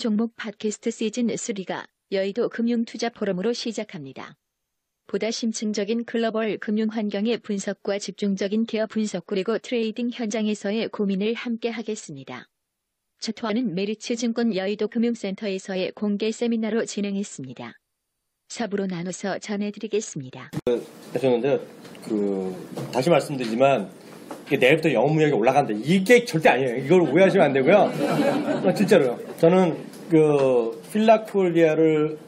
종목 팟캐스트 시즌 3가 여의도 금융투자 포럼으로 시작합니다. 보다 심층적인 글로벌 금융 환경의 분석과 집중적인 기업 분석 그리고 트레이딩 현장에서의 고민을 함께 하겠습니다. 첫 화는 메리츠 증권 여의도 금융센터에서의 공개 세미나로 진행했습니다. 4부로 나눠서 전해드리겠습니다. 저는 다시 말씀드리지만 내일부터 영어 무역이 올라간다. 이게 절대 아니에요. 이걸 오해하시면 안 되고요. 진짜로요. 저는 필라콜리아를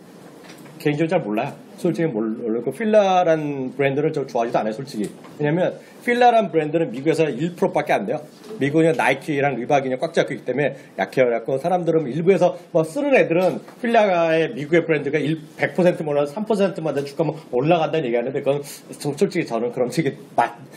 개인적으로 잘 몰라요. 솔직히 모르고 필라란 브랜드를 저 좋아하지도 않아요. 솔직히. 왜냐면 필라란 브랜드는 미국에서 1%밖에 안 돼요. 미국은 나이키랑 리박이 꽉 잡고 있기 때문에 약해요. 그래서 사람들은 일부에서 쓰는 애들은 필라의 미국의 브랜드가 100% 몰라서 3%만 주가면 올라간다는 얘기하는데 그건 솔직히 저는 그런 식이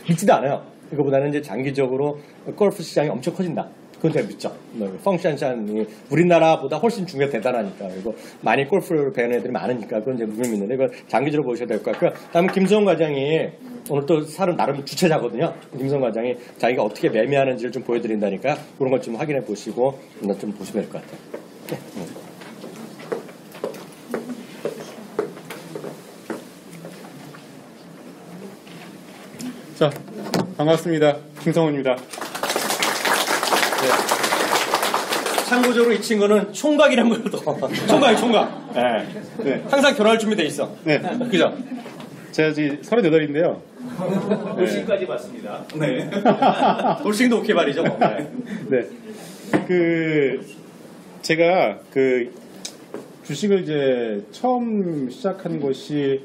믿지도 않아요. 이거보다는 이제 장기적으로 골프 시장이 엄청 커진다. 그건 제가 믿죠. 펑션션이 우리나라보다 훨씬 중요가 대단하니까. 그리고 많이 골프를 배우는 애들이 많으니까 그건 이제 분명히 믿는데 이걸 장기적으로 보셔야 될 것 같고요. 다음에 김성훈 과장이 오늘 또 사람 나름 주최자거든요. 김성훈 과장이 자기가 어떻게 매매하는지를 좀 보여드린다니까 그런 것 좀 확인해 보시고 좀 보시면 될 것 같아요. 네. 자, 반갑습니다. 김성훈입니다. 네. 참고적으로 이 친구는 총각이란 거도 총각. 네. 네. 항상 결혼할 준비돼 있어. 네. 그죠? 제가 지금 38인데요. 돌싱까지 봤습니다. 네. 돌싱도 오케이 말이죠. 뭐. 네. 제가 주식을 이제 처음 시작한 것이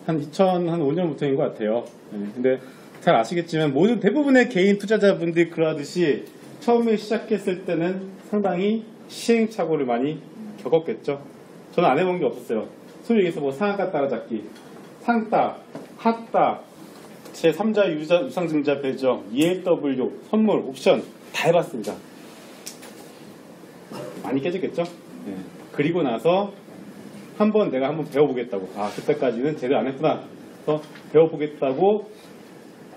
한 2005년부터인 것 같아요. 네. 근데 잘 아시겠지만 대부분의 개인 투자자분들이 그러하듯이 처음에 시작했을 때는 상당히 시행착오를 많이 겪었겠죠. 저는 안 해본 게 없었어요. 소위 얘기해서 상한가 따라잡기, 상따, 핫따, 제3자 유상증자 배정, EAW, 선물, 옵션 다 해봤습니다. 많이 깨졌겠죠? 네. 그리고 나서 내가 한번 배워보겠다고. 그때까지는 제대로 안 했구나. 그래서 배워보겠다고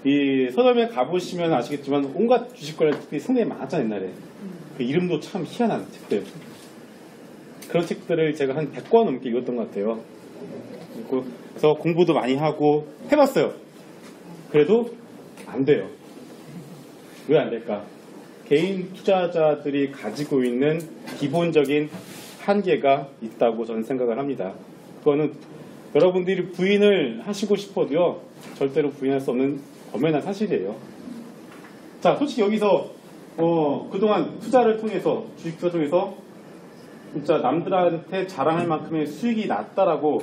이 서점에 가보시면 아시겠지만 온갖 주식 관련 책들이 상당히 많았잖아요. 옛날에. 그 이름도 참 희한한 책들. 그런 책들을 제가 한 100권 넘게 읽었던 것 같아요. 그래서 공부도 많이 하고 해봤어요. 그래도 안 돼요. 왜 안 될까? 개인 투자자들이 가지고 있는 기본적인 한계가 있다고 저는 생각을 합니다. 그거는 여러분들이 부인을 하시고 싶어도요. 절대로 부인할 수 없는 엄연한 사실이에요. 자, 솔직히 여기서 그동안 투자를 통해서 주식 투자 통해서 진짜 남들한테 자랑할 만큼의 수익이 났다라고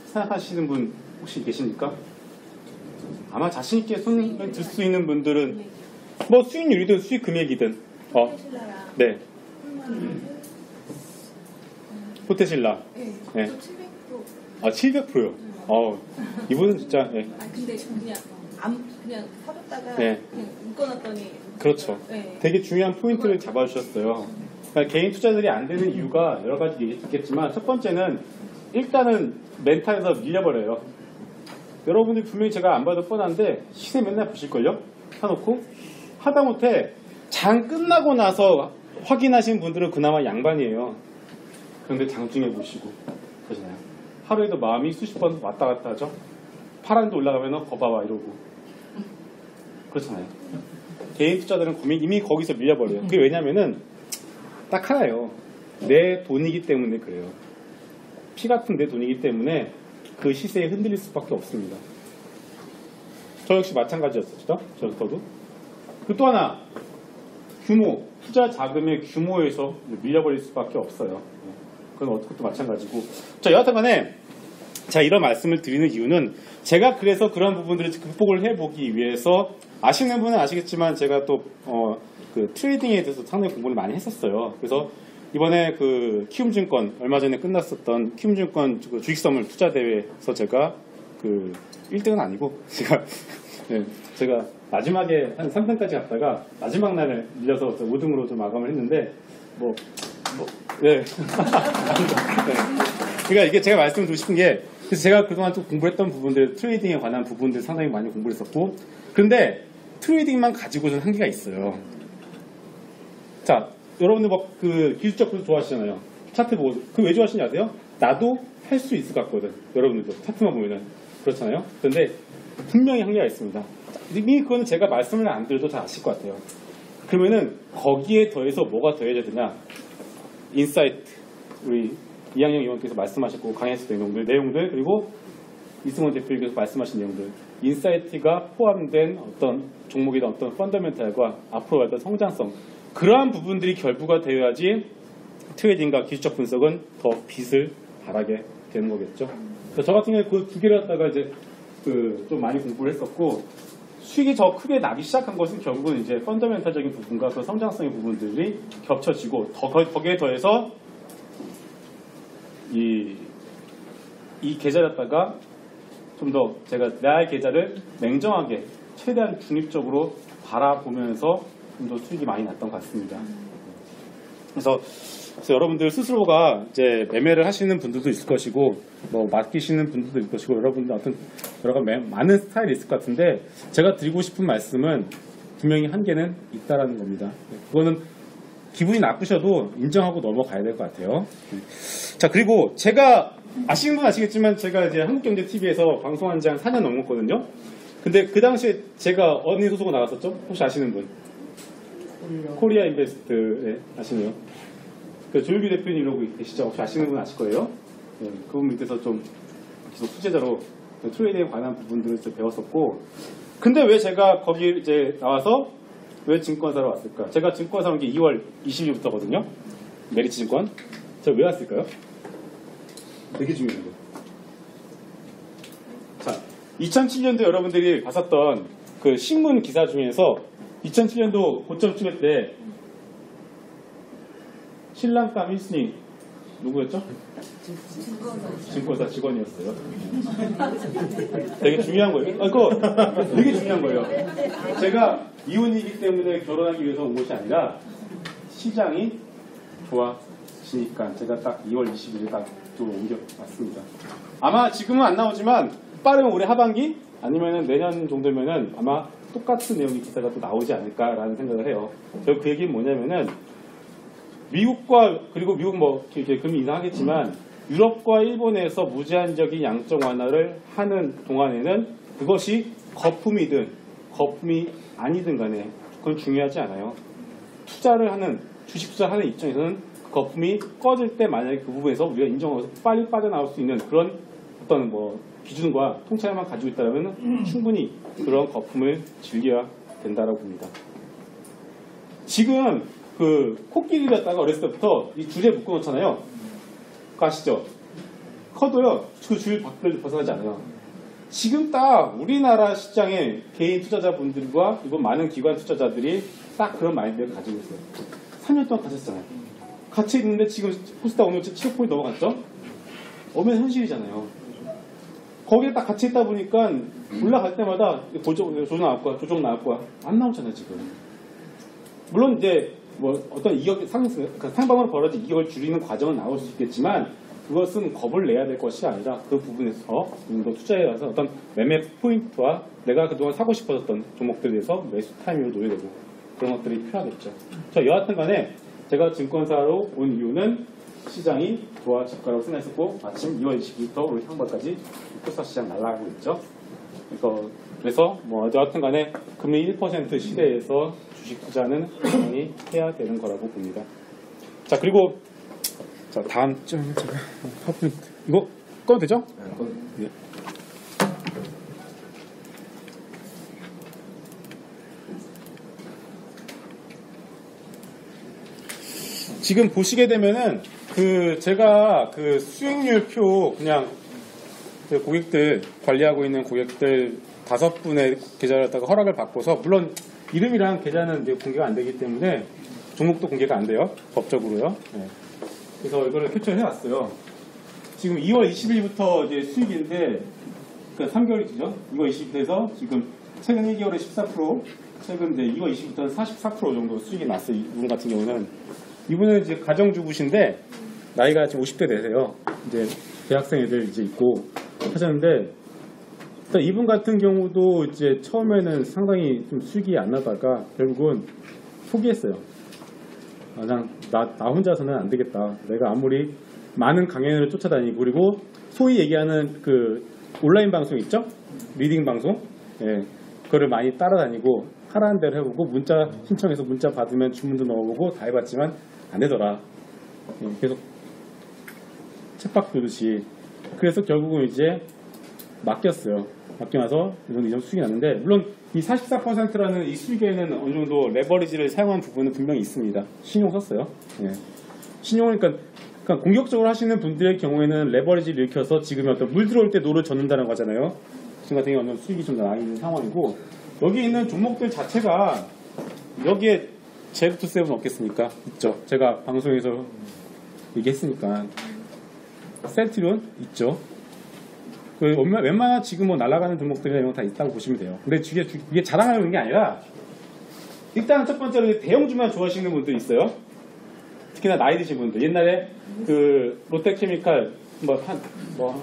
생각하시는 분 혹시 계십니까? 아마 자신 있게 손을 들 수 있는 분들은 수익률이든 수익 금액이든 네. 포테실라. 네. 700%요. 이분은 진짜. 네. 근데 그냥 사줬다가 네. 그냥 묶어놨더니. 그렇죠. 네. 되게 중요한 포인트를 잡아주셨어요. 그러니까 개인 투자들이 안 되는 이유가 여러 가지 있겠지만 첫 번째는 일단은 멘탈에서 밀려버려요. 여러분들이 분명히 제가 안 봐도 뻔한데 시세 맨날 보실걸요? 사놓고 하다못해 장 끝나고 나서 확인하신 분들은 그나마 양반이에요. 그런데 장중에 보시고 그러잖아요. 하루에도 마음이 수십 번 왔다 갔다 하죠. 파란도 올라가면 거봐봐 이러고 그렇잖아요. 개인 투자들은 이미 거기서 밀려버려요. 그게 왜냐면은 딱 하나예요. 내 돈이기 때문에 그래요. 피 같은 내 돈이기 때문에 그 시세에 흔들릴 수밖에 없습니다. 저 역시 마찬가지였었죠. 저도. 또 하나 투자 자금의 규모에서 밀려버릴 수밖에 없어요. 그건 그것도 마찬가지고. 자, 여하튼간에 제가 이런 말씀을 드리는 이유는 제가 그래서 그런 부분들을 극복을 해보기 위해서 아시는 분은 아시겠지만 제가 또 트레이딩에 대해서 상당히 공부를 많이 했었어요. 그래서 이번에 키움증권 얼마 전에 끝났었던 키움증권 주식선물 투자대회에서 제가 1등은 아니고 제가 마지막에 한 3등까지 갔다가 마지막 날에 밀려서 5등으로 좀 마감을 했는데 네. 그러니까 이게 제가 말씀드리고 싶은 게 그래서 제가 그동안 또 공부했던 부분들 트레이딩에 관한 부분들 상당히 많이 공부를 했었고 그런데 트레이딩만 가지고는 한계가 있어요. 자, 여러분들 기술적 분석 좋아하시잖아요. 차트 보고 그 왜 좋아하시는지 아세요? 나도 할 수 있을 것 같거든. 여러분들도 차트만 보면은 그렇잖아요. 그런데 분명히 한계가 있습니다. 이미 그거는 제가 말씀을 안 드려도 다 아실 것 같아요. 그러면은 거기에 더해서 뭐가 더해져야 되냐? 인사이트, 우리 이항영 의원께서 말씀하셨고 강의했을 내용들 그리고 이승원 대표께서 말씀하신 내용들, 인사이트가 포함된 어떤 종목이나 어떤 펀더멘탈과 앞으로 어떤 성장성, 그러한 부분들이 결부가 되어야지 트레이딩과 기술적 분석은 더 빛을 발하게 되는 거겠죠. 저 같은 경우에 그 두 개를 갖다가 이제 좀 많이 공부를 했었고, 수익이 더 크게 나기 시작한 것은 결국은 이제 펀더멘탈적인 부분과 그 성장성의 부분들이 겹쳐지고, 거기에 더해서 이 계좌를 갖다가 좀 더 제가 나의 계좌를 냉정하게 최대한 중립적으로 바라보면서 좀 더 수익이 많이 났던 것 같습니다. 그래서 여러분들 스스로가 이제 매매를 하시는 분들도 있을 것이고, 뭐 맡기시는 분들도 있을 것이고, 여러분들 어떤 여러 많은 스타일이 있을 것 같은데, 제가 드리고 싶은 말씀은 분명히 한계는 있다라는 겁니다. 그거는 기분이 나쁘셔도 인정하고 넘어가야 될 것 같아요. 자, 그리고 제가 아시는 분 아시겠지만 제가 이제 한국경제TV에서 방송한 지 한 4년 넘었거든요. 근데 그 당시에 제가 어느 소속으로 나갔었죠? 혹시 아시는 분? 코리아 인베스트 아시네요. 그 조일규 대표님 이러고 계시죠? 혹시 아시는 분 아실 거예요? 네, 그분 밑에서 좀 계속 수제자로 트레이딩에 관한 부분들을 좀 배웠었고, 근데 왜 제가 거기 이제 나와서 왜 증권사로 왔을까? 제가 증권사 온 게 2월 20일부터거든요. 메리츠 증권. 제가 왜 왔을까요? 되게 중요한 거. 자, 2007년도 여러분들이 봤었던 그 신문 기사 중에서 2007년도 고점 추계 때 신랑감 1순위 누구였죠? 증권사 직원이었어요. 되게 중요한 거예요. 그거 되게 중요한 거예요. 제가 이혼이기 때문에 결혼하기 위해서 온 것이 아니라 시장이 좋아지니까 제가 딱 2월 20일에 딱 또 옮겨왔습니다. 아마 지금은 안 나오지만 빠르면 올해 하반기 아니면 내년 정도면은 아마 똑같은 내용의 기사가 또 나오지 않을까라는 생각을 해요. 그 얘기는 뭐냐면은 미국과, 그리고 미국 뭐 이렇게 금리 인상하겠지만 유럽과 일본에서 무제한적인 양적 완화를 하는 동안에는 그것이 거품이든 거품이 아니든 간에 그건 중요하지 않아요. 투자를 하는, 주식 투자하는 입장에서는 그 거품이 꺼질 때 만약에 그 부분에서 우리가 인정하고 빨리 빠져나올 수 있는 그런 어떤 뭐 기준과 통찰만 가지고 있다면 충분히 그런 거품을 즐겨야 된다라고 봅니다. 지금 그 코끼리를 갖다가 어렸을 때부터 이 줄에 묶어놓잖아요. 그거 아시죠? 커도요 그 줄 밖을 벗어나지 않아요. 지금 딱 우리나라 시장의 개인 투자자분들과 이번 많은 기관 투자자들이 딱 그런 마인드를 가지고 있어요. 3년 동안 가졌잖아요. 같이 있는데 지금 코스닥 오늘 700포인트 넘어갔죠? 오면 현실이잖아요. 거기에 딱 같이 있다 보니까 올라갈 때마다 조정 나올 거야, 조정 나올 거야. 안 나오잖아요, 지금. 물론 이제 뭐 어떤 이격 상방으로 벌어진 이격을 줄이는 과정은 나올 수 있겠지만 그것은 겁을 내야 될 것이 아니라 그 부분에서 더 투자해 가서 어떤 매매 포인트와 내가 그동안 사고 싶었던 종목들에 대해서 매수 타이밍을 노려야 되고 그런 것들이 필요하겠죠. 자, 여하튼 간에 제가 증권사로 온 이유는 시장이 좋아질 거라고 생각했었고 마침 2월 20일부터 올 향발까지 코스닥 시장 날아가고 있죠. 그래서 뭐 여하튼 간에 금리 1% 시대에서 주식 투자는 당연히 해야 되는 거라고 봅니다. 자, 그리고 자, 다음 점 제가 파워포인트 이거 꺼도 되죠? 네. 지금 보시게 되면은 제가 그 수익률 표 그냥 그 고객들 관리하고 있는 고객들 5분의 계좌를 갖다가 허락을 받고서 물론 이름이랑 계좌는 이제 공개가 안 되기 때문에 종목도 공개가 안 돼요. 법적으로요. 네. 그래서 이거를 캡처해 왔어요. 지금 2월 20일부터 이제 수익인데 그러니까 3개월이죠. 2월 20일에서 지금 최근 1개월에 14%, 최근 이제 2월 20일부터는 44% 정도 수익이 났어요. 이분 같은 경우는 이분은 이제 가정주부신데 나이가 지금 50대 되세요. 이제 대학생 애들 이제 있고 하셨는데 일단 이분 같은 경우도 이제 처음에는 상당히 좀 수익이 안 나다가 결국은 포기했어요. 그냥 나 혼자서는 안 되겠다. 내가 아무리 많은 강연을 쫓아다니고 그리고 소위 얘기하는 그 온라인 방송 있죠? 리딩 방송. 예. 그거를 많이 따라다니고 하라는 대로 해보고 문자 신청해서 문자 받으면 주문도 넣어보고 다 해봤지만 안 되더라. 예. 계속 쳇바퀴 돌듯이. 그래서 결국은 이제 맡겼어요. 맡겨놔서 이 정도 수익이 났는데 물론 이 44%라는 이 수익에는 어느 정도 레버리지를 사용한 부분은 분명히 있습니다. 신용 썼어요. 예. 신용을 그러니까 공격적으로 하시는 분들의 경우에는 레버리지를 일으켜서 지금 어떤 물 들어올 때 노를 젓는다는 거잖아요. 지금 같은 경우는 수익이 좀 나와 있는 상황이고 여기 있는 종목들 자체가 여기에 제로투세븐 없겠습니까? 있죠. 제가 방송에서 얘기했으니까 셀트리온 있죠. 웬만한 지금 뭐 날아가는 종목들이나 이런 거 다 있다고 보시면 돼요. 근데 이게 자랑하는 게 아니라 일단 첫 번째로 대형주만 좋아하시는 분들 있어요. 특히나 나이 드신 분들. 옛날에 그 롯데케미칼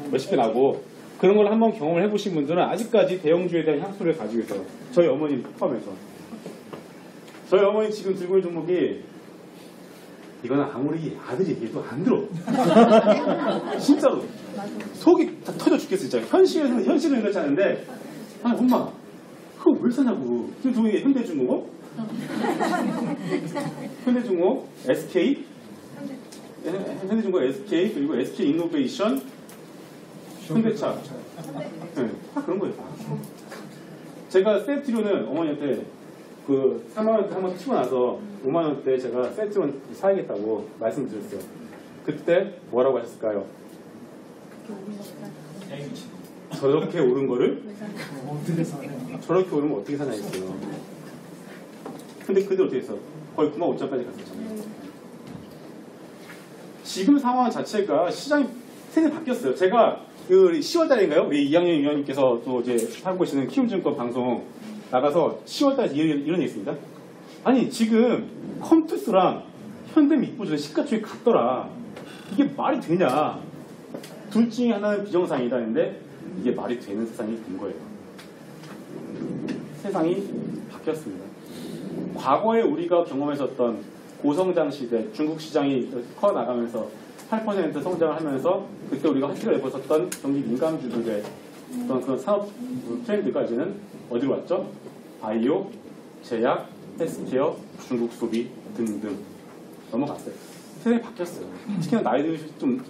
몇십 개 나고 그런 걸 한번 경험을 해보신 분들은 아직까지 대형주에 대한 향수를 가지고 있어요. 저희 어머니 포함해서. 저희 어머니 지금 들고 있는 종목이 이거는 아무리 아들이 얘기해도 안 들어. 진짜로. 속이 다 터져 죽겠어, 진짜. 현실은 그렇지 않은데, 아니, 엄마, 그거 왜 사냐고. 지금 두 분이 현대중공업? 현대중공업, SK, 현대중공업 SK, 그리고 SK 이노베이션, 현대차. 네, 다 그런 거예요. 제가 셀트리온은 어머니한테 그 3만원대 한번 치고 나서 5만원대 제가 셀트리온 사야겠다고 말씀드렸어요. 그때 뭐라고 하셨을까요? 저렇게 오른 거를? 저렇게 오르면 어떻게 사냐 했어요. 근데 그들 어떻게 했어? 거의 9만 5천까지 갔었잖아요. 지금 상황 자체가 시장이 세상이 바뀌었어요. 제가 그 10월달인가요? 우리 이학년 위원님께서 또 이제 하고 계시는 키움증권 방송 나가서 10월달에 이런 얘기 있습니다. 아니 지금 컴투스랑 현대미포즈는 시가총액 같더라. 이게 말이 되냐? 둘 중에 하나는 비정상이다 했는데 이게 말이 되는 세상이 된 거예요. 세상이 바뀌었습니다. 과거에 우리가 경험했었던 고성장 시대, 중국 시장이 커 나가면서 8% 성장을 하면서 그때 우리가 혜택을 입었었던 경기 민감주들의 어떤 그런 산업 트렌드가 이제는 어디로 왔죠? 바이오, 제약, 헬스케어, 중국 소비 등등 넘어갔어요. 세상이 바뀌었어요. 특히나 나이들이 좀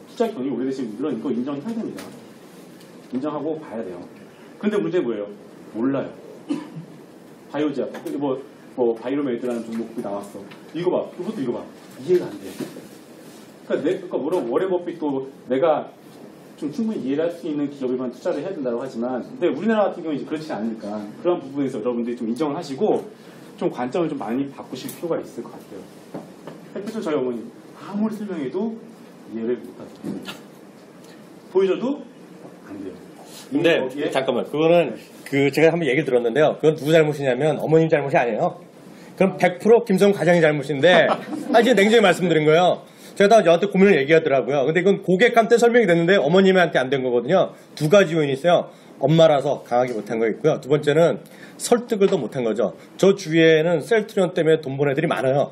투자 경력이 오래되신 분들은 이거 인정해야 됩니다. 인정하고 봐야 돼요. 근데 문제는 뭐예요? 몰라요. 바이오제약, 뭐 바이로메이드라는 종목이 나왔어. 이거 봐, 이것도 이거 봐. 이해가 안 돼. 그러니까 물론 워렌 버핏도 내가 좀 충분히 이해를 할 수 있는 기업에만 투자를 해야 된다고 하지만, 근데 우리나라 같은 경우는 이제 그렇지 않으니까 그런 부분에서 여러분들이 좀 인정을 하시고 좀 관점을 좀 많이 바꾸실 필요가 있을 것 같아요. 그래서 저희 어머니 아무리 설명해도 이해를 못하세요. 보여줘도 안 돼요. 근데 잠깐만, 그거는 제가 한번 얘기를 들었는데요. 그건 누구 잘못이냐면 어머님 잘못이 아니에요. 그럼 100% 김성 과장이 잘못인데, 이제 냉정히 말씀드린 거예요. 제가 저한테 고민을 얘기하더라고요. 근데 이건 고객한테 설명이 됐는데 어머님한테 안 된 거거든요. 두 가지 요인이 있어요. 엄마라서 강하게 못한 거 있고요. 두 번째는 설득을 더 못한 거죠. 저 주위에는 셀트리온 때문에 돈 번 애들이 많아요.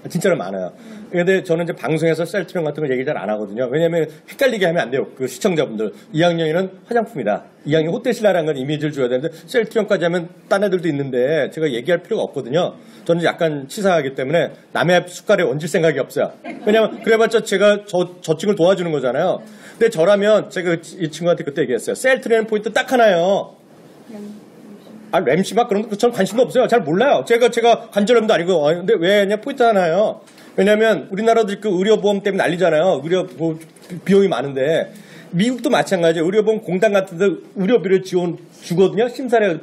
진짜로 많아요. 근데 저는 이제 방송에서 셀트리온 같은 거 얘기 잘 안 하거든요. 왜냐면 헷갈리게 하면 안 돼요. 그 시청자분들. 2학년이는 화장품이다. 2학년 호텔신라라는 건 이미지를 줘야 되는데 셀트리온까지 하면 딴 애들도 있는데 제가 얘기할 필요가 없거든요. 저는 약간 치사하기 때문에 남의 숟갈에 얹을 생각이 없어요. 왜냐면 그래봤자 제가 저 친구를 도와주는 거잖아요. 근데 저라면 제가 이 친구한테 그때 얘기했어요. 셀트리온 포인트 딱 하나요. 램시 막 그런 거 저는 관심도 없어요. 잘 몰라요. 제가 관절염도 아니고. 근데 왜냐 포인트 하나요. 왜냐면 우리나라도 그 의료보험 때문에 난리잖아요. 비용이 많은데. 미국도 마찬가지예요. 의료보험 공단 같은 데 의료비를 주거든요.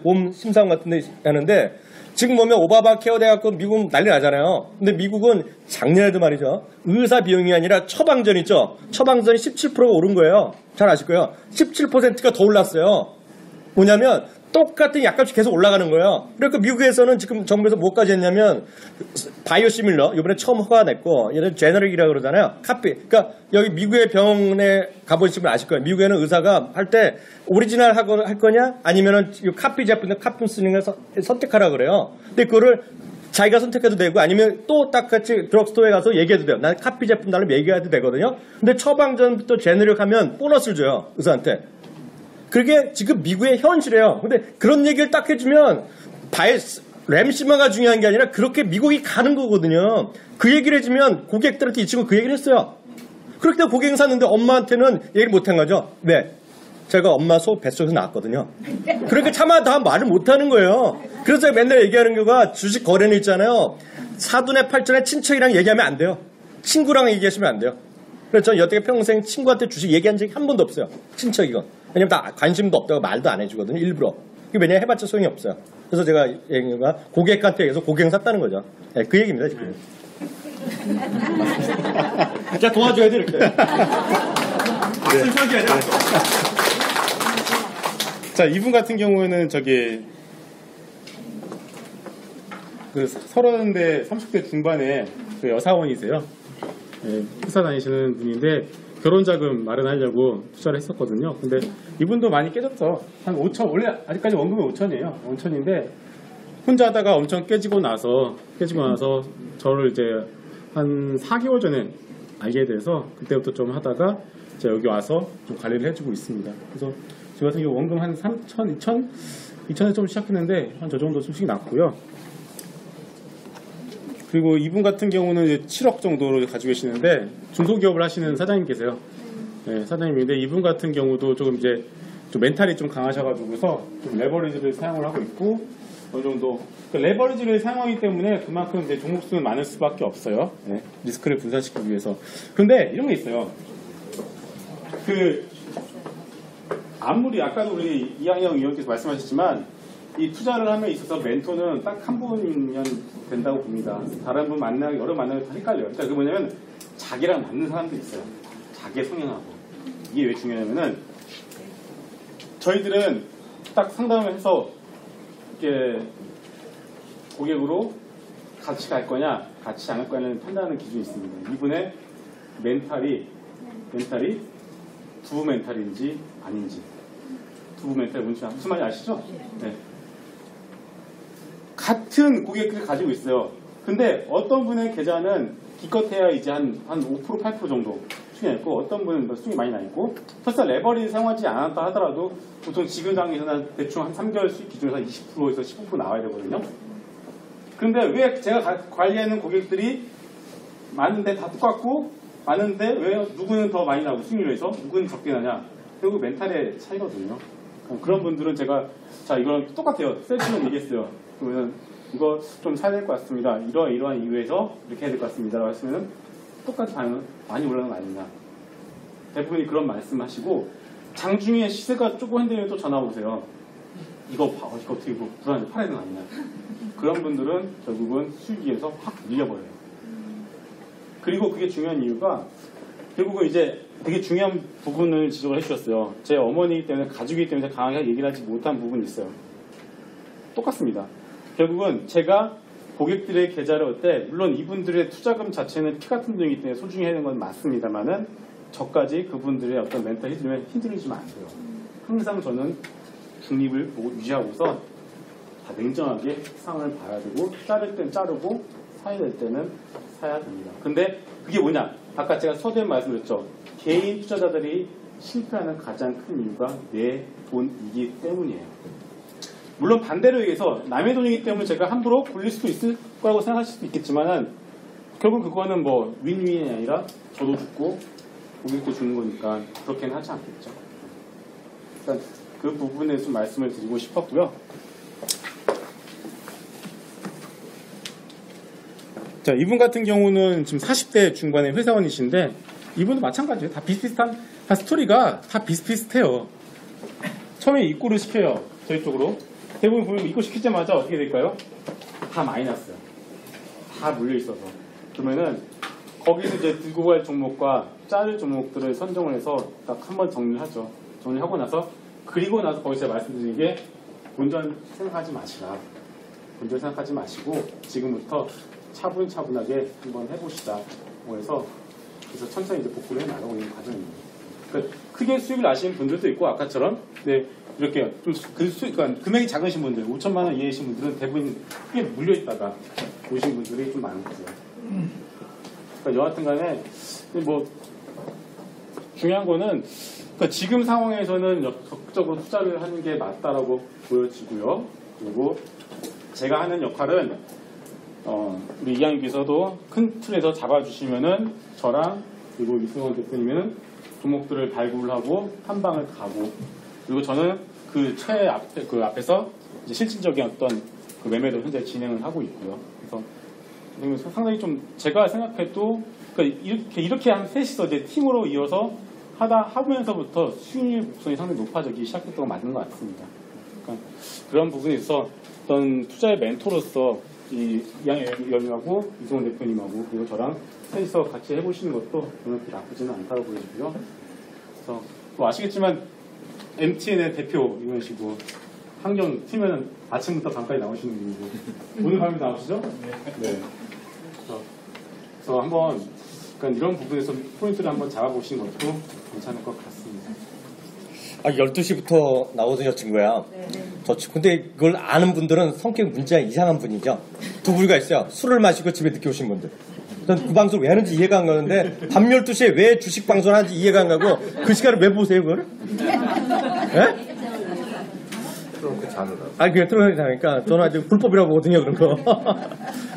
보험 심사원 같은 데 하는데 지금 보면 오바마 케어 돼갖고 미국 난리 나잖아요. 근데 미국은 작년에도 말이죠. 의사 비용이 아니라 처방전 있죠. 처방전이 17%가 오른 거예요. 잘 아실 거예요. 17%가 더 올랐어요. 뭐냐면 똑같은 약값이 계속 올라가는 거예요. 그러니까 미국에서는 지금 정부에서 뭐까지 했냐면 바이오시밀러 이번에 처음 허가가 냈고 얘는 제너릭이라고 그러잖아요. 그러니까 여기 미국의 병원에 가보시면 아실 거예요. 미국에는 의사가 할 때 오리지널 할 거냐 아니면은 카피 제품인데 카피 쓰는 걸 선택하라 그래요. 근데 그거를 자기가 선택해도 되고 아니면 또 딱같이 드럭스토어에 가서 얘기해도 돼요. 난 카피 제품 달라면 얘기해도 되거든요. 근데 처방전부터 제너릭하면 보너스를 줘요. 의사한테. 그게 지금 미국의 현실이에요. 근데 그런 얘기를 딱 해주면 램시마가 중요한 게 아니라 그렇게 미국이 가는 거거든요. 그 얘기를 해주면 고객들한테 이 친구 그 얘기를 했어요. 그렇게 고객이 샀는데 엄마한테는 얘기를 못한 거죠. 네. 제가 엄마 뱃속에서 낳았거든요. 그러니까 차마 다 말을 못하는 거예요. 그래서 제가 맨날 얘기하는 거가 주식 거래는 있잖아요. 사돈의 팔촌의 친척이랑 얘기하면 안 돼요. 친구랑 얘기하시면 안 돼요. 그래서 저는 여태까지 평생 친구한테 주식 얘기한 적이 한 번도 없어요. 친척이건. 왜냐면 다 관심도 없다고 말도 안 해주거든요. 일부러. 그게 왜냐면 해봤자 소용이 없어요. 그래서 제가 얘기가 고객한테 얘기해서 고객 샀다는 거죠. 네, 그 얘기입니다. 지금. 진짜 도와줘야 돼 이렇게. 순수하게 아니라. 자, 이분 같은 경우에는 저기 그 30대, 30대 중반에 그 여사원이세요. 네, 회사 다니시는 분인데 결혼 자금 마련하려고 투자를 했었거든요. 근데 이분도 많이 깨졌어. 한 5천, 원래 아직까지 원금이 5천이에요. 5천인데 혼자 하다가 엄청 깨지고 나서 저를 이제 한 4개월 전에 알게 돼서 그때부터 좀 하다가 제가 여기 와서 좀 관리를 해주고 있습니다. 그래서 저 같은 경우 원금 한 3천, 2천에 좀 시작했는데 한 저 정도 좀씩 났고요. 그리고 이분 같은 경우는 이제 7억 정도로 가지고 계시는데 중소기업을 하시는 사장님 계세요. 네, 사장님인데 이분 같은 경우도 조금 이제 좀 멘탈이 좀 강하셔가지고서 좀 레버리지를 사용을 하고 있고 어느 정도 레버리지를 사용하기 때문에 그만큼 이제 종목 수는 많을 수밖에 없어요. 네, 리스크를 분산시키기 위해서. 근데 이런 게 있어요. 아무리 아까도 우리 이항영 의원께서 말씀하셨지만 이 투자를 함에 있어서 멘토는 딱 한 분이면 된다고 봅니다. 다른 분 만나기 여러 만나기 다 헷갈려요. 그러니까 그게 뭐냐면 자기랑 맞는 사람도 있어요. 자기의 성향하고. 이게 왜 중요하냐면은 저희들은 딱 상담을 해서 이렇게 고객으로 같이 갈 거냐 같이 안 갈 거냐는 판단하는 기준이 있습니다. 이분의 멘탈이 두부 멘탈인지 아닌지. 두부 멘탈 무슨 말인지 아시죠? 네. 같은 고객을 가지고 있어요. 근데 어떤 분의 계좌는 기껏해야 이제 한 5%, 8% 정도 수익이 나 있고 어떤 분은 수익이 많이 나 있고 설사 레버리지 사용하지 않았다 하더라도 보통 지금 단계에서는 대충 한 3개월 수익 기준에서 20%에서 15% 나와야 되거든요. 그런데 왜 제가 관리하는 고객들이 많은데 다 똑같고 많은데 왜 누구는 더 많이 나고 수익률에서 누구는 적게 나냐. 결국 멘탈의 차이거든요. 그런 분들은 제가 자 이거랑 똑같아요. 셀프는 얘기했어요. 그러면 이거 좀 사야 될 것 같습니다. 이러한 이유에서 이렇게 해야 될 것 같습니다. 라고 하시면 똑같이 반응은 많이 올라가는 거 아니냐. 대부분이 그런 말씀하시고 장중에 시세가 조금 흔들리면 또 전화 오세요. 이거 봐, 이거 어떻게 이거 불안해 팔아야 되는 거 아니냐. 그런 분들은 결국은 수익에서 확 밀려버려요. 그리고 그게 중요한 이유가 결국은 이제 되게 중요한 부분을 지적을 해주셨어요. 제 어머니이기 때문에 가족이기 때문에 강하게 얘기를 하지 못한 부분이 있어요. 똑같습니다. 결국은 제가 고객들의 계좌를 올 때 물론 이분들의 투자금 자체는 피 같은 돈이기 때문에 소중히 해야 되는 건 맞습니다만은 저까지 그분들의 어떤 멘탈 흔들리시면 안 돼요. 항상 저는 중립을 유지하고서 다 냉정하게 상황을 봐야 되고 자를 땐 자르고 사야 될 때는 사야 됩니다. 근데 그게 뭐냐? 아까 제가 서두에 말씀드렸죠. 개인 투자자들이 실패하는 가장 큰 이유가 내 돈이기 때문이에요. 물론 반대로 얘기해서 남의 돈이기 때문에 제가 함부로 굴릴 수도 있을 거라고 생각하실 수도 있겠지만은 결국 그거는 뭐 윈윈이 아니라 저도 죽고 고객도 죽는 거니까 그렇게는 하지 않겠죠. 일단 그 부분에 좀 말씀을 드리고 싶었고요. 자, 이분 같은 경우는 지금 40대 중반의 회사원이신데 이분도 마찬가지예요. 다 비슷비슷한 스토리가 다 비슷비슷해요. 처음에 입고를 시켜요. 저희 쪽으로. 대부분 보면 입고 시키자마자 어떻게 될까요? 다 마이너스요. 다 물려 있어서. 그러면은 거기서 이제 들고 갈 종목과 자를 종목들을 선정을 해서 딱 한번 정리를 하죠. 정리하고 나서 그리고 나서 거기서 제가 말씀드린 게 본전 생각하지 마시라. 본전 생각하지 마시고 지금부터 차분차분하게 한번 해봅시다. 그래서 천천히 이제 복구를 해나가고 있는 과정입니다. 그러니까 크게 수익을 나시는 분들도 있고 아까처럼 네, 이렇게 좀 그러니까 금액이 작으신 분들, 5천만 원 이하이신 분들은 대부분 크게 물려 있다가 오신 분들이 좀 많고요. 그러니까 여하튼간에 뭐 중요한 거는 그러니까 지금 상황에서는 적극적으로 투자를 하는 게 맞다라고 보여지고요. 그리고 제가 하는 역할은 우리 이양희 비서도 큰 틀에서 잡아주시면은 저랑 그리고 이승원 대표님은 종목들을 발굴하고 한 방을 가고 그리고 저는 그 앞에서 이제 실질적인 어떤 그 매매도 현재 진행을 하고 있고요. 그래서 상당히 좀 제가 생각해도 그러니까 이렇게 한 셋이서 이제 팀으로 이어서 하면서부터 수익률 곡선이 상당히 높아지기 시작했던 건 맞는 것 같습니다. 그러니까 그런 부분에 있어서 어떤 투자의 멘토로서 이 이양희 위원님하고 이승원 대표님하고 그리고 저랑 셋이서 같이 해보시는 것도 저는 그렇게 나쁘지는 않다고 보여지고요. 그래서 뭐 아시겠지만 MTN의 대표 이원식이고 환경 팀에는 아침부터 밤까지 나오시는 분이고 오늘 밤에 나오시죠? 네. 그래서 한번 그러니까 이런 부분에서 포인트를 한번 잡아보시는 것도 괜찮을 것 같습니다. 12시부터 나오던 친구야. 근데 그걸 아는 분들은 성격 문제가 이상한 분이죠. 두 부류가 있어요. 술을 마시고 집에 늦게 오신 분들. 전 그 방송을 왜 하는지 이해가 안 가는데 밤 12시에 왜 주식 방송을 하는지 이해가 안 가고 그 시간을 왜 보세요 그걸? 예? 트럼프 자느라. 그게 트럼프 자니까 저는 아주 불법이라고 보거든요 그런 거.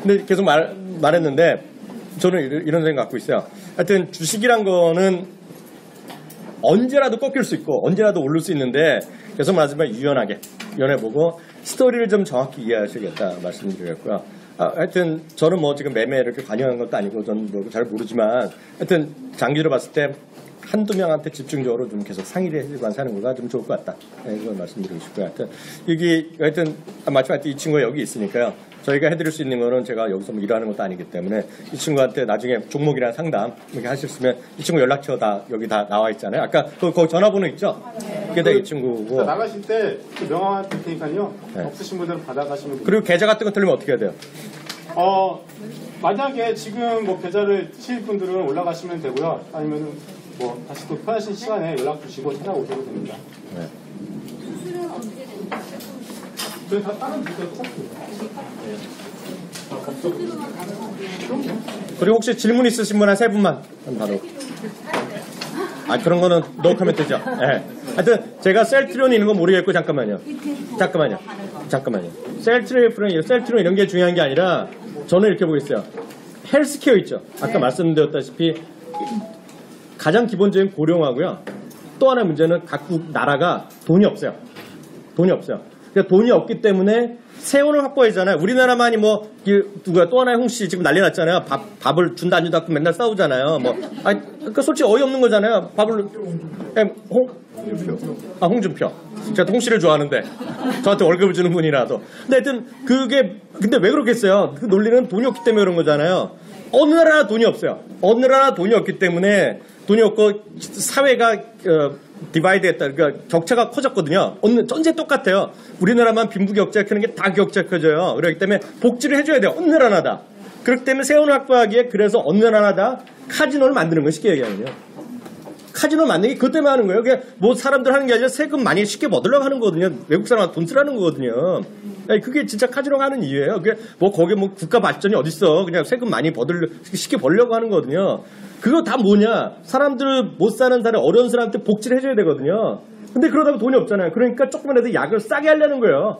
근데 계속 말했는데 저는 이런 생각 갖고 있어요. 하여튼 주식이란 거는 언제라도 꺾일 수 있고 언제라도 오를 수 있는데 계속 말하지만 유연하게 보고 스토리를 좀 정확히 이해하셔야겠다 말씀드렸고요. 하여튼 저는 뭐 지금 매매에 이렇게 관여한 것도 아니고 저는 뭐 잘 모르지만 하여튼 장기로 봤을 때 한두 명한테 집중적으로 좀 계속 상의를 해주고 사는 거가 좀 좋을 것 같다. 이걸 말씀드리고 싶고요. 하여튼 마침내 이 친구가 여기 있으니까요. 저희가 해드릴 수 있는 거는 제가 여기서 뭐 일하는 것도 아니기 때문에 이 친구한테 나중에 종목이랑 상담 이렇게 하셨으면 이 친구 연락처 다 여기 다 나와 있잖아요. 아까 거기 전화번호 있죠? 그게 다 이 친구고. 나가실 때 명함 드릴 테니까요. 네. 없으신 분들은 받아가시면 됩니다. 그리고 계좌 같은 거 틀리면 어떻게 해야 돼요? 만약에 지금 뭐 계좌를 뜨실 분들은 올라가시면 되고요. 아니면 뭐 다시 또 편하신 시간에 연락 주시고 찾아오셔도 됩니다. 네. 저희 다 다른 분들 똑같습니다. 그리고 혹시 질문 있으신 분 한 세 분만 바로. 그런 거는 노 코멘트죠. 네. 하여튼 제가 셀트리온 있는 건 모르겠고 잠깐만요. 셀트리온 이런 게 중요한 게 아니라 저는 이렇게 보겠어요. 헬스케어 있죠. 아까 말씀드렸다시피 가장 기본적인 고령화고요. 또 하나의 문제는 각국 나라가 돈이 없어요. 그러니까 돈이 없기 때문에 세원을 확보하잖아요. 우리나라만이 뭐 누가 또 하나의 홍씨 지금 난리 났잖아요. 밥을 준다 안 준다 맨날 싸우잖아요. 그러니까 솔직히 어이없는 거잖아요. 홍준표. 제가 홍씨를 좋아하는데 저한테 월급을 주는 분이라도. 근데 하여튼 근데 왜 그렇겠어요? 그 논리는 돈이 없기 때문에 그런 거잖아요. 어느 나라 돈이 없어요. 어느 나라 돈이 없기 때문에 돈이 없고 사회가 디바이드 했다. 그러니까 격차가 커졌거든요. 전체 똑같아요. 우리나라만 빈부격차 크는 게 다 격차 커져요. 그렇기 때문에 복지를 해줘야 돼요. 어느 나라나. 그렇기 때문에 세원을 확보하기에 그래서 어느 나라나 카지노를 만드는 거 쉽게 얘기하면요. 카지노 만드는 게 그것 때문에 하는 거예요. 그게 뭐 사람들 하는 게 아니라 세금 많이 쉽게 얻으려고 하는 거거든요. 외국 사람한테 돈 쓰라는 거거든요. 그게 진짜 카지노가 하는 이유예요. 그게 뭐 거기에 뭐 국가 발전이 어딨어. 그냥 세금 많이 쉽게 벌려고 하는 거거든요. 그거 다 뭐냐? 사람들 못 사는 사람 어려운 사람한테 복지를 해줘야 되거든요. 근데 그러다가 돈이 없잖아요. 그러니까 조금이라도 약을 싸게 하려는 거예요.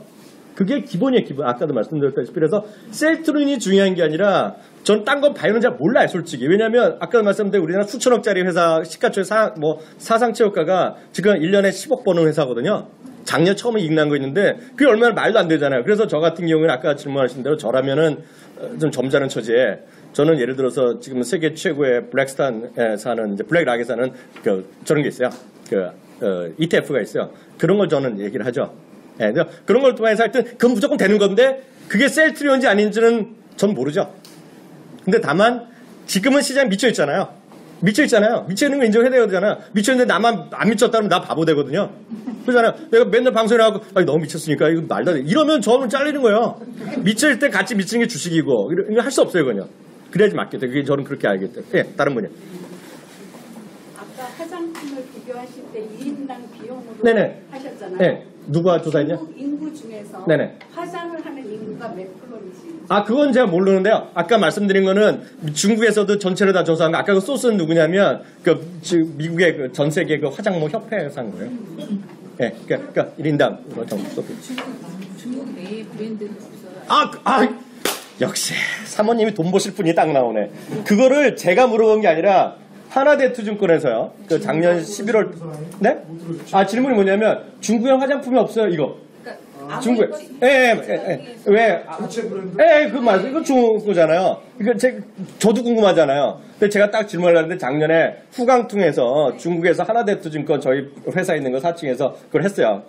그게 기본이에요, 기본. 아까도 말씀드렸다시피. 그래서 셀트리온이 중요한 게 아니라 전 딴 건 바이오는 잘 몰라요, 솔직히. 왜냐면 아까도 말씀드린 우리나라 수천억짜리 회사 시가총액 사상체육가가 지금 1년에 10억 버는 회사거든요. 작년 처음에 이익 난 거 있는데 그게 얼마나 말도 안 되잖아요. 그래서 저 같은 경우는 아까 질문하신 대로 저라면은 좀 점잖은 처지에 저는 예를 들어서 지금 세계 최고의 블랙스탄에 사는 이제 블랙락에 사는 저런 게 있어요. ETF가 있어요. 그런 걸 저는 얘기를 하죠. 네, 그런 걸 통해서 하여튼 그건 무조건 되는 건데 그게 셀트리온인지 아닌지는 전 모르죠. 근데 다만 지금은 시장에 미쳐 있잖아요. 미쳐 있는 거 인정해야 되잖아요. 미쳐 있는데 나만 안 미쳤다면 나 바보 되거든요. 그러잖아요. 내가 맨날 방송에 나가고 너무 미쳤으니까 이거 말도 안 돼. 이러면 저는 잘리는 거예요. 미칠 때 같이 미치는 게 주식이고 이거 할 수 없어요, 그냥. 그래야지 맞겠다. 그게 저는 그렇게 알겠다. 예, 다른 분이요. 아까 화장품을 이제 1인당 비용으로 네네. 하셨잖아요. 네. 누가 조사했냐? 중국 인구 중에서 네네. 화장을 하는 인구가 몇 프로인지. 아, 그건 제가 모르는데요. 아까 말씀드린 거는 중국에서도 전체를 다 조사한 거. 아까 그 소스는 누구냐면, 미국의 전 세계 화장모 협회에서 한 거예요. 예, 그러니까 1인당, 소스. 중국 내에 브랜드는 없어요. 역시 사모님이 돈 버실 분이 딱 나오네. 그거를 제가 물어본 게 아니라 하나대투증권에서요. 작년 11월 네? 질문이 뭐냐면 중국에 화장품이 없어요. 이거. 중국에. 왜? 그 맞아요. 이거 좋은 거잖아요. 이거 저도 궁금하잖아요. 근데 제가 딱 질문을 하는데 작년에 후강통에서 중국에서 하나대투증권 저희 회사에 있는 거 4층에서 그걸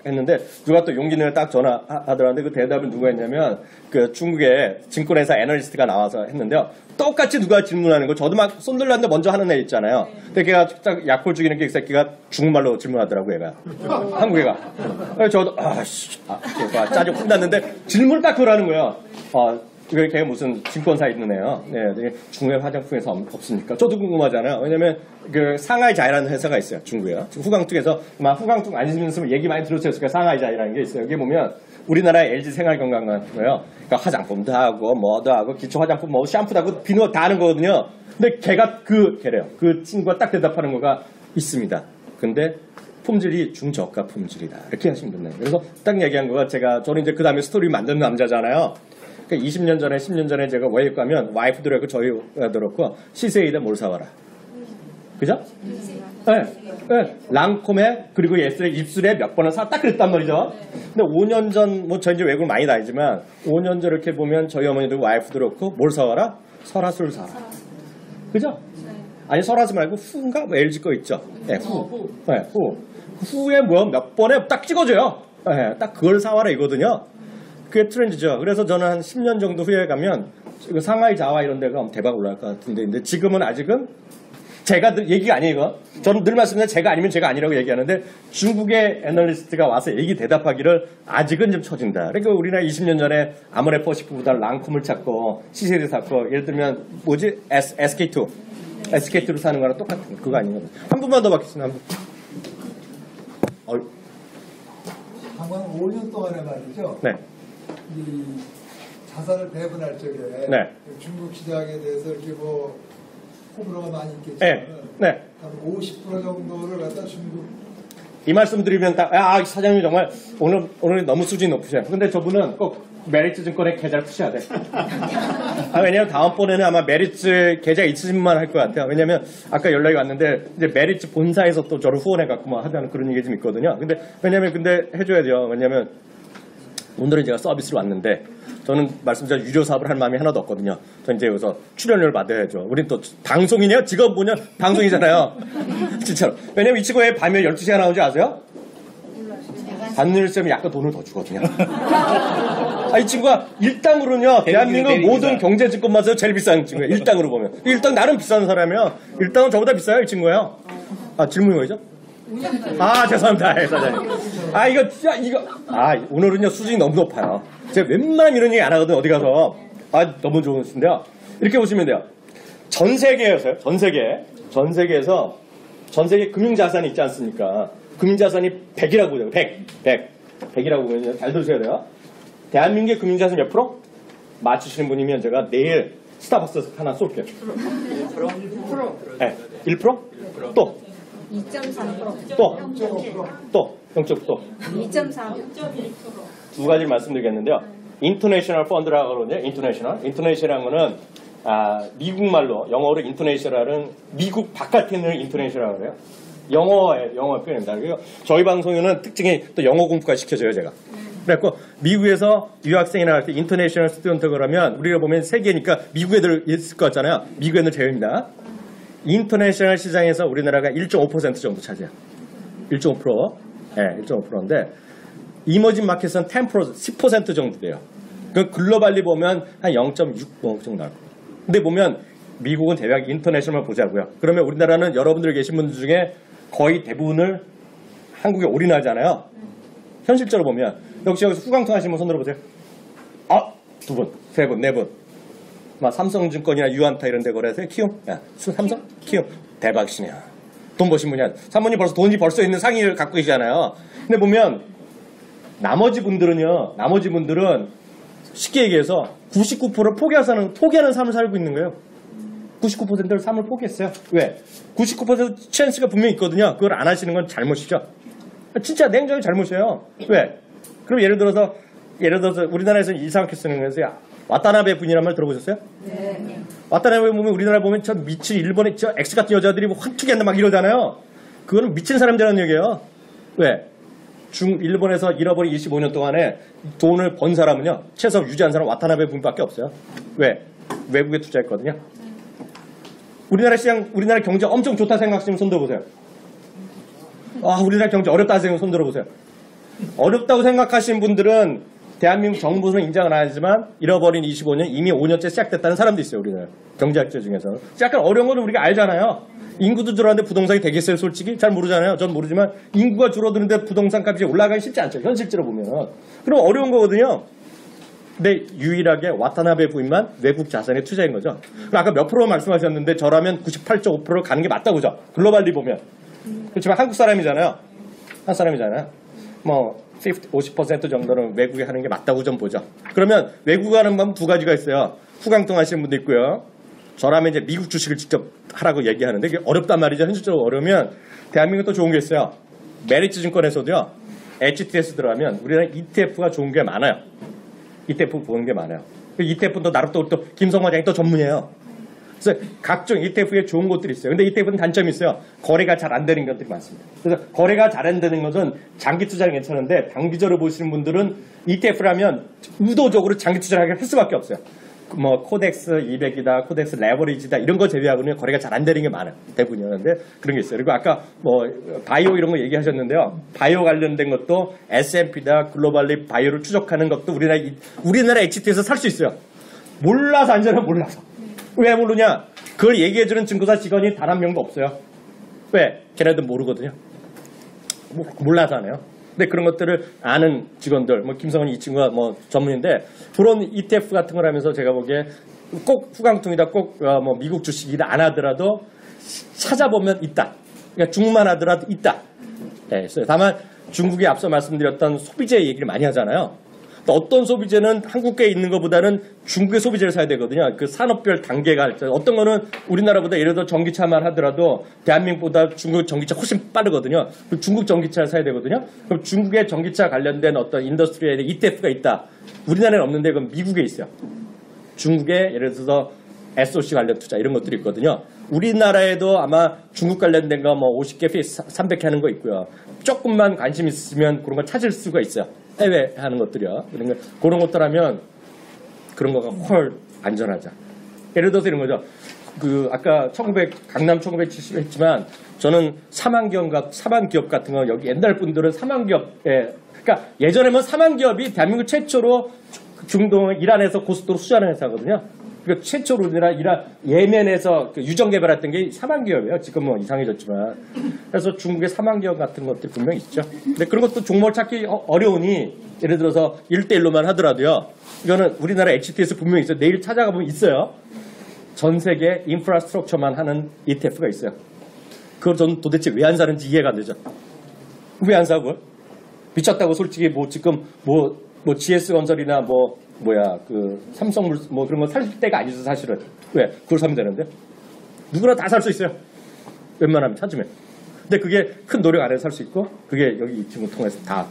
했는데 누가 또 용기 내서 딱 전화하더라는데 그 대답은 누가 했냐면 중국의 증권회사 애널리스트가 나와서 했는데요. 똑같이 누가 질문하는 거 저도 막 손들렸는데 먼저 하는 애 있잖아요. 근데 걔가 딱 약골 죽이는 게 이 새끼가 중국말로 질문하더라고 얘가. 한국 애가. 그래서 저도 짜증 훅 났는데 질문을 딱 그러는 거예요. 이거 걔가 무슨 증권사에 있는 애요. 네, 중국의 화장품에서 없으니까. 저도 궁금하잖아요. 왜냐면 상하이 자이라는 회사가 있어요. 중국에요. 후강통에서 후강통 아니시면 얘기 많이 들었어요. 상하이 자이라는 게 있어요. 여기 보면 우리나라의 LG 생활건강과고요. 그러니까 화장품도 하고 뭐도 하고 기초 화장품 뭐 샴푸도 하고 비누 다 하는 거거든요. 근데 걔가 걔래요. 그 친구가 딱 대답하는 거가 있습니다. 근데 품질이 중저가 품질이다. 이렇게 하시면 됐네요. 그래서 딱 얘기한 거가 저는 이제 그 다음에 스토리 만드는 남자잖아요. 그러니까 20년 전에 10년 전에 제가 외국 가면 와이프도 그렇고 저희도 그렇고 시세이다 뭘 사와라. 그죠? 네. 랑콤에 그리고 입술에 몇 번을 딱 그랬단 말이죠. 근데 5년 전 저 이제 외국을 많이 다니지만 5년 전 이렇게 보면 저희 어머니도 와이프도 그렇고 뭘 사와라? 설화술 사라. 그죠? 아니 설화술 말고 후인가? LG 거 있죠. 네, 후. 네, 후에 몇 번에 딱 찍어줘요. 네, 딱 그걸 사와라 이거든요. 그게 트렌드죠. 그래서 저는 한 10년 정도 후에 가면 상하이 자와 이런 데가 대박 올라갈 것 같은데 근데 지금은 아직은 제가 얘기가 아니에요. 이거. 저는 늘 말씀드리는 제가 아니면 제가 아니라고 얘기하는데 중국의 애널리스트가 와서 얘기 대답하기를 아직은 좀 처진다. 그러니까 우리나라 20년 전에 아모레 퍼시픽보다 랑콤을 찾고 시세를 찾고 예를 들면 SK2로 사는 거랑 똑같은 그거 아닌가. 한 분만 더 받겠습니다. 한번 5년 동안에 말이죠. 네. 이 자산을 배분할 적에 네. 중국 시장에 대해서 이렇게 호불호가 많이 있겠지만 네. 한 50% 정도를 갖다 중국 이 말씀 드리면 사장님 정말 오늘 너무 수준이 높으셔요. 근데 저분은 꼭 메리츠 증권에 계좌를 푸셔야 돼. 왜냐면 다음번에는 아마 메리츠 계좌 있으신만 할 것 같아요. 왜냐면 아까 연락이 왔는데 이제 메리츠 본사에서 또 저를 후원해갖고 하자는 그런 얘기 좀 있거든요. 근데 해줘야 돼요. 왜냐면 오늘은 제가 서비스로 왔는데 저는 말씀드린 유료 사업을 할 마음이 하나도 없거든요. 저 이제 여기서 출연료를 받아야죠. 우린 또 방송이네요. 직업 뭐냐? 방송이잖아요. 진짜로. 왜냐면 이 친구가 왜 밤에 12시간 나오는지 아세요? 받는 일점이 약간 돈을 더 주거든요. 이 친구가 일당으로는요. 대한민국 모든 경제증권마저 제일 비싼 친구예요. 일당으로 보면. 일당 나름 비싼 사람이에요. 일당은 저보다 비싸요. 이 친구예요. 질문이 뭐죠? 죄송합니다. 사장님. 오늘은요, 수준이 너무 높아요. 제가 웬만하면 이런 얘기 안 하거든요, 어디 가서. 너무 좋으신데요. 이렇게 보시면 돼요. 전 세계에서요, 전 세계에서, 전 세계 금융자산이 있지 않습니까? 금융자산이 100이라고 보죠. 100이라고 보면 잘 들으셔야 돼요. 대한민국의 금융자산 몇 프로? 맞추시는 분이면 제가 내일 스타벅스 하나 쏠게요. 1%? 네. 1%? 또? 2.3%. 또 0.또 2.3%. 두 가지를 말씀드리겠는데요. 인터내셔널 펀드라고 그러거든요. 인터내셔널한 거는 미국 말로 영어로 인터내셔널은 미국 바깥에 있는 인터내셔널이라고 그래요. 영어 표현입니다. 그리고 저희 방송에는 특징이 또 영어 공부까지 시켜줘요, 제가. 그래갖고 미국에서 유학생이나 할 때 인터내셔널 스튜던트 그러면 우리가 보면 세계니까 미국 애들 있을 것 같잖아요. 미국 애들 제외입니다. 인터내셔널 시장에서 우리나라가 1.5% 정도 차지해요. 1.5%. 네, 1.5%인데 이머징 마켓은 10% 정도 돼요. 그 글로벌리 보면 한 0.6 정도 나올 거예요. 근데 보면 미국은 대략 인터내셔널 보자고요. 그러면 우리나라는 여러분들 계신 분들 중에 거의 대부분을 한국에 올인하잖아요. 현실적으로 보면 역시 여기서 후광통 하시면 손 들어보세요. 두 분, 세 분, 네 분. 삼성증권이나 유안타 이런 데 거래해서 키움? 삼성? 키움. 대박이시네요. 돈 버신 분이 사모님 돈이 벌써 있는 상의를 갖고 계시잖아요. 근데 보면 나머지 분들은 쉽게 얘기해서 99%를 포기하는 삶을 살고 있는 거예요. 99%를 삶을 포기했어요. 왜? 99% 찬스가 분명히 있거든요. 그걸 안 하시는 건 잘못이죠. 진짜 냉정히 잘못이에요. 왜? 그럼 예를 들어서 우리나라에서 이상하게 쓰는 거예요. 와타나베 분이란 말 들어보셨어요? 네. 와타나베 보면 우리나라 보면 저 미친 일본의 저 X 같은 여자들이 뭐 환투기 한다 막 이러잖아요. 그거는 미친 사람들이라는 얘기예요. 왜? 일본에서 잃어버린 25년 동안에 돈을 번 사람은요, 최소 유지한 사람 와타나베 분밖에 없어요. 왜? 외국에 투자했거든요. 우리나라 경제 엄청 좋다 생각하시면 손 들어보세요. 우리나라 경제 어렵다 생각하시면 손 들어보세요. 어렵다고 생각하시는 분들은 대한민국 정부는 인정을 안 하지만 잃어버린 25년 이미 5년째 시작됐다는 사람도 있어요. 우리나라 경제학자 중에서. 약간 어려운 거는 우리가 알잖아요. 인구도 줄었는데 부동산이 되겠어요? 솔직히 잘 모르잖아요. 전 모르지만 인구가 줄어드는데 부동산 값이 올라가기 쉽지 않죠. 현실적으로 보면. 그럼 어려운 거거든요. 근데 유일하게 와타나베 부인만 외국 자산에 투자인 거죠. 아까 몇 프로 말씀하셨는데 저라면 98.5%를 가는 게 맞다고 그죠? 글로벌리 보면. 그렇지만 한국 사람이잖아요. 뭐 50% 정도는 외국에 하는 게 맞다고 좀 보죠. 그러면 외국에 하는 건 두 가지가 있어요. 후광통 하시는 분도 있고요. 저라면 이제 미국 주식을 직접 하라고 얘기하는데 이게 어렵단 말이죠. 현실적으로 어려우면 대한민국도 좋은 게 있어요. 메리츠 증권에서도요. HTS 들어가면 우리나라 ETF가 좋은 게 많아요. ETF 보는 게 많아요. ETF는 나름 또 김성환 장이 또 전문이에요. 그래서 각종 ETF에 좋은 것들이 있어요. 근데 ETF는 단점이 있어요. 거래가 잘 안 되는 것들이 많습니다. 그래서 거래가 잘 안 되는 것은 장기 투자는 괜찮은데 단기적으로 보시는 분들은 ETF라면 의도적으로 장기 투자를 할 수밖에 없어요. 뭐 코덱스 200이다, 코덱스 레버리지다 이런 거 제외하고는 거래가 잘 안 되는 게 많아요. 대부분이요. 근데 그런 게 있어요. 그리고 아까 뭐 바이오 이런 거 얘기하셨는데요. 바이오 관련된 것도 S&P다, 글로벌리 바이오를 추적하는 것도 우리나라 HT에서 살 수 있어요. 몰라서 안 되잖아요. 몰라서. 왜 모르냐? 그걸 얘기해주는 증거사 직원이 단 한 명도 없어요. 왜? 걔네들 모르거든요. 몰라서 안 해요. 근데 그런 것들을 아는 직원들, 뭐 김성훈이 이 친구가 뭐 전문인데 그런 ETF 같은 걸 하면서 제가 보기에 꼭 후광통이다, 꼭 뭐 미국 주식이다 안 하더라도 찾아보면 있다. 그러니까 중국만 하더라도 있다. 네, 다만 중국이 앞서 말씀드렸던 소비재 얘기를 많이 하잖아요. 어떤 소비재는 한국에 있는 것보다는 중국의 소비재를 사야 되거든요. 그 산업별 단계가 어떤 거는 우리나라보다 예를 들어 전기차만 하더라도 대한민국보다 중국 전기차 훨씬 빠르거든요. 중국 전기차를 사야 되거든요. 그럼 중국의 전기차 관련된 어떤 인더스트리에 ETF가 있다. 우리나라에는 없는데 그건 미국에 있어요. 중국에 예를 들어서 SOC 관련 투자 이런 것들이 있거든요. 우리나라에도 아마 중국 관련된 거 뭐 50개, 300개 하는 거 있고요. 조금만 관심 있으면 그런 거 찾을 수가 있어요. 해외 하는 것들이요. 그런 것들 하면 그런 거가 훨 안전하죠. 예를 들어서 이런 거죠. 아까 강남 1970 했지만 저는 사망기업 같은 거 여기 옛날 분들은 사망기업에 그러니까 예전에는 사망기업이 대한민국 최초로 중동 이란에서 고속도로 수주하는 회사거든요. 그러니까 최초로 예멘에서 유정 개발했던 게 사망기업이에요. 지금 뭐 이상해졌지만. 그래서 중국의 사망기업 같은 것들이 분명히 있죠. 근데 그런 것도 종목을 찾기 어려우니 예를 들어서 1대1로만 하더라도요. 이거는 우리나라 HTS 분명히 있어요. 내일 찾아가보면 있어요. 전 세계 인프라스트럭처만 하는 ETF가 있어요. 그걸 저는 도대체 왜 안 사는지 이해가 안 되죠. 왜 안 사고? 미쳤다고 솔직히 뭐 지금 뭐 GS건설이나 삼성물 뭐 그런 거 살 때가 아니죠 사실은. 왜? 그걸 사면 되는데. 누구나 다 살 수 있어요. 웬만하면 찾으면. 근데 그게 큰 노력 안 해서 살 수 있고 그게 여기 이 친구 통해서 다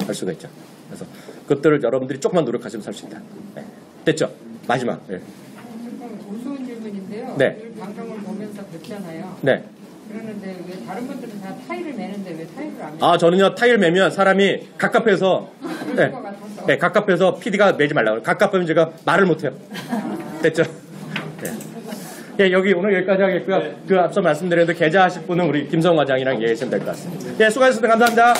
할 수가 있죠. 그래서 그것들을 여러분들이 조금만 노력하시면 살 수 있다. 네. 됐죠? 마지막. 네. 무서운 질문인데요. 네. 늘 방송을 보면서 뵙잖아요. 네. 그러는데 왜 다른 분들은 다 타일을 매는데 왜 타일을 안 매요? 저는요 타일 매면 사람이 갑갑해서 네, 갑갑해서 PD가 매지 말라고. 갑갑하면 제가 말을 못해요. 됐죠? 네. 예, 여기 오늘 여기까지 하겠고요. 그 앞서 말씀드렸는데 계좌하실 분은 우리 김성 과장이랑 얘기하시면 될 것 같습니다. 예, 수고하셨습니다. 감사합니다.